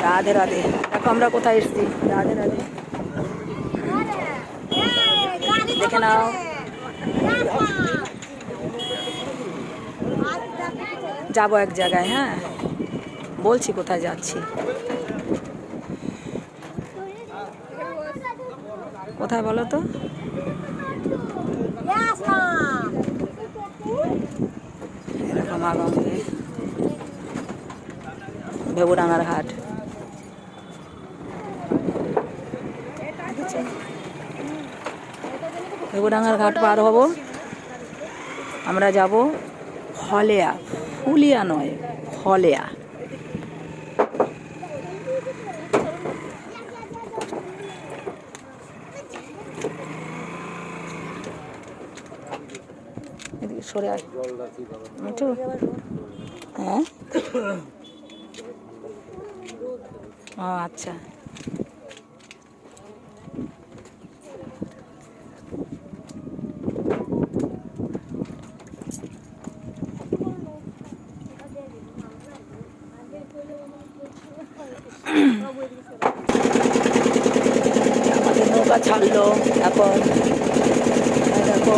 রাধে রাধে। দেখো আমরা কোথায় এসেছি। রাধে রাধে, দেখে নাও। যাবো এক জায়গায়, হ্যাঁ বলছি কোথায় যাচ্ছি। কোথায় বলো তো? এরকম আগমে ভেবুডাঙ্গার ঘাট। ভেবুডাঙ্গার ঘাট পার হব, আমরা যাব ফলেয়া। ফুলিয়া নয়, ফলেয়া। এদিকে সরে আয় মিঠু। হ্যাঁ ও আচ্ছা। আমাদের নৌকা ছাড়লো এখন। দেখো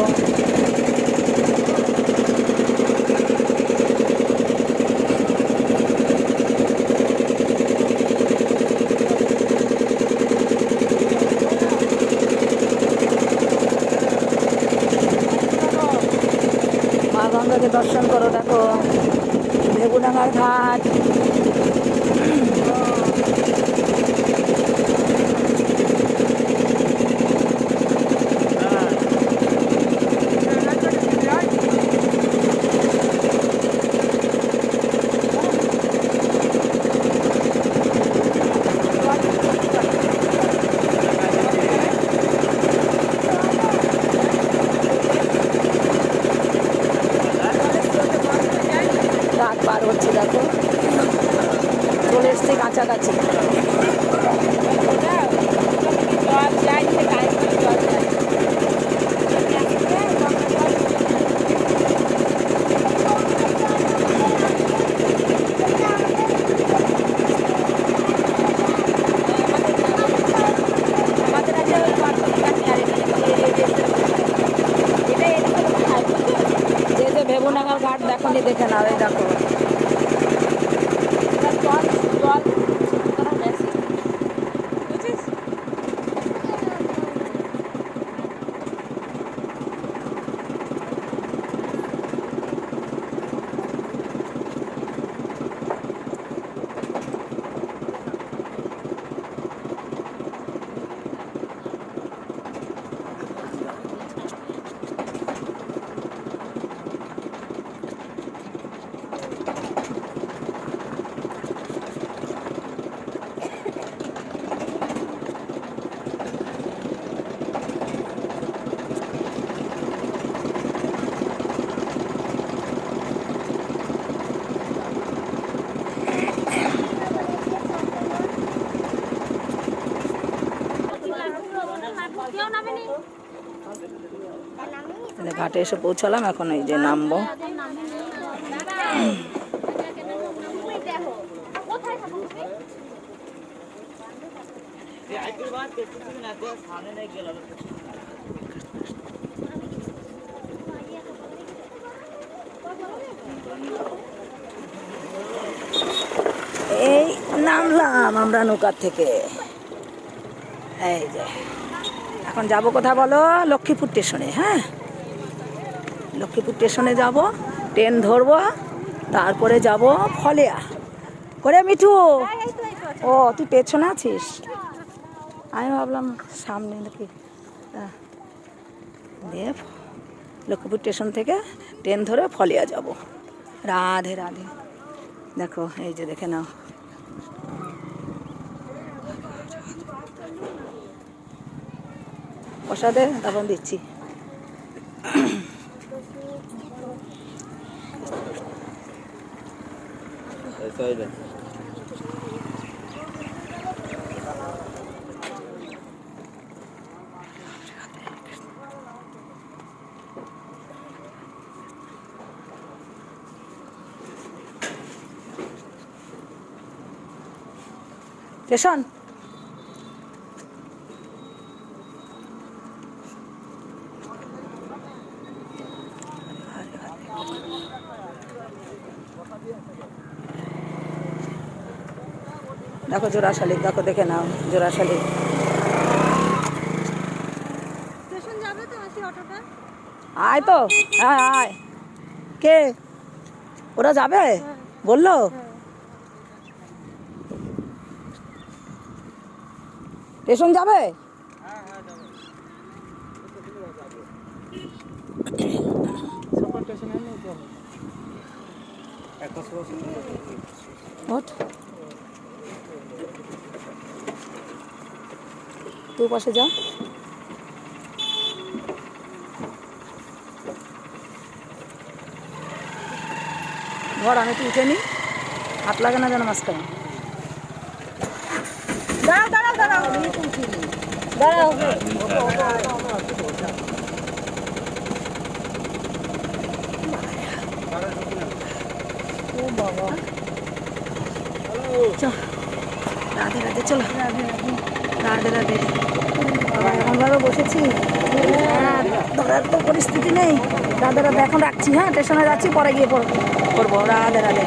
মা গঙ্গাকে দর্শন করো। দেখো ভেবুডাঙ্গার ঘাট। ঘাট পার হচ্ছে, দেখো চলে এসছে কাছাকাছি। যে যে ভেবুডাঙ্গার ঘাট দেখো নি, দেখে নাও। এই দেখো ঘাটে এসে পৌঁছালাম। এখন এই যে নামবো। এই নামলাম আমরা নৌকার থেকে। এই যে এখন যাব কোথায় বলো? লক্ষ্মীপুর স্টেশনে। হ্যাঁ লক্ষ্মীপুর স্টেশনে যাব, ট্রেন ধরবো, তারপরে যাব ফলেয়া করে। মিঠু ও তুই পেছনে আছিস, আমি ভাবলাম সামনে নাকি। দিয়ে লক্ষ্মীপুর স্টেশন থেকে ট্রেন ধরে ফলেয়া যাব। রাধে রাধে। দেখো এই যে দেখে নাও। প্রসাদে তখন দিচ্ছি। স্টেশন। দেখো জোড়া শালিক, দেখো দেখে নাও জোড়া শালিক। স্টেশন যাবে তো আসি অটোটা। আয় তো, হ্যাঁ আয়। কে ওরা যাবে বললো? স্টেশন যাবে? ওঠ, তুই পাশে যা। ধর আমি তো উঠে নি, হাত লাগে না যেন মাঝখানে। দাঁড়াও দাঁড়াও দাঁড়াও দাঁড়াও। ও বাবা, চল রাধে রাধে, চলো রাধে রাধে। বাবা এমনভাবে বসেছি, হ্যাঁ ধরার তো পরিস্থিতি নেই। রাধে রাধে, এখন রাখছি, হ্যাঁ স্টেশনে যাচ্ছি, পরে গিয়ে করবো। রাধে রাধে।